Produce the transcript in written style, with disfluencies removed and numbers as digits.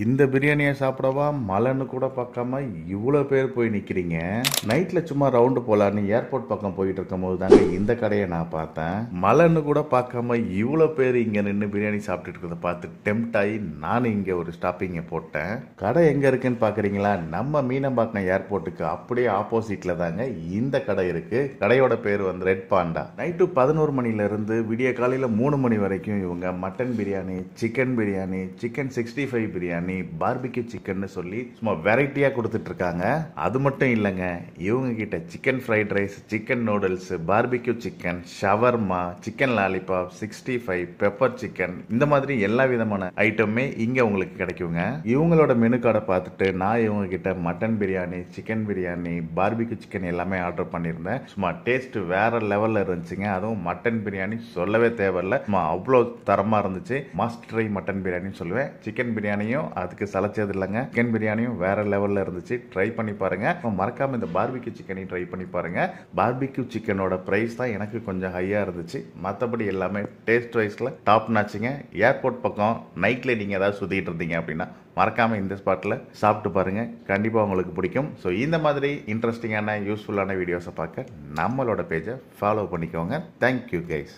இந்த பிரியாணியை சாப்பிடவா மழைன்னு கூட பார்க்காம இவ்வளோ பேர் போய் நிற்கிறீங்க. நைட்டில் சும்மா ரவுண்டு போகலான்னு ஏர்போர்ட் பக்கம் போயிட்டு இருக்கும்போது தாங்க இந்த கடையை நான் பார்த்தேன். மழைன்னு கூட பார்க்காம இவ்வளோ பேர் இங்கே நின்று பிரியாணி சாப்பிட்டுட்டு இருக்கிறத பார்த்து டெம்ட் ஆகி நானும் இங்கே ஒரு ஸ்டாப்பிங்கை போட்டேன். கடை எங்கே இருக்குன்னு பார்க்குறீங்களா? நம்ம மீனம்பாக்கம் ஏர்போர்ட்டுக்கு அப்படியே ஆப்போசிட்டில் தாங்க இந்த கடை இருக்குது. கடையோட பேர் வந்து ரெட் பாண்டா. நைட்டு 11 மணிலேருந்து விடிய காலையில் 3 மணி வரைக்கும் இவங்க mutton biryani, chicken biryani, chicken 65 biryani, barbecue chicken சொல்லி சும்மா வெரைட்டியா கொடுத்துட்டு இருக்காங்க. அது மட்டும் இல்லைங்க, இவங்க கிட்ட chicken fried rice, chicken noodles, barbecue chicken, shawarma, chicken lollipop, 65 pepper chicken, இந்த மாதிரி எல்லா விதமான ஐட்டமே இங்க உங்களுக்கு கிடைக்குங்க. இவங்களோட மெனு கார்டை பார்த்துட்டு நான் இவங்க கிட்ட mutton biryani, chicken biryani, barbecue chicken எல்லாமே ஆர்டர் பண்ணியிருந்தேன். சும்மா டேஸ்ட் வேற லெவல்ல இருந்துச்சுங்க. அதுவும் மட்டன் பிரியாணி சொல்லவே தேவையில்ல, சும்மா அவ்வளோ தரமா இருந்துச்சு. மஸ்ட் ட்ரை மட்டன் பிரியாணின்னு சொல்லுவேன். சிக்கன் பிரியாணியும் அதுக்கு சளைச்சது இல்லைங்க. சிக்கன் பிரியாணியும் வேற லெவல்ல இருந்துச்சு. ட்ரை பண்ணி பாருங்க. மறக்காம இந்த பார்பிக்யூ சிக்கனையும் ட்ரை பண்ணி பாருங்க. பார்பிக்யூ சிக்கனோட பிரைஸ் தான் எனக்கு கொஞ்சம் ஹையா இருந்துச்சு. மற்றபடி எல்லாமே டேஸ்ட் வைஸ்ல டாப் நாச்சுங்க. ஏர்போர்ட் பக்கம் நைட்ல நீங்க ஏதாவது சுத்திட்டு இருந்தீங்க அப்படின்னா மறக்காம இந்த ஸ்பாட்ல சாப்பிட்டு பாருங்க. கண்டிப்பா உங்களுக்கு பிடிக்கும். ஸோ இந்த மாதிரி இன்ட்ரெஸ்டிங்கான யூஸ்ஃபுல்லான வீடியோஸை பார்க்க நம்மளோட பேஜை ஃபாலோ பண்ணிக்கோங்க. Thank you guys.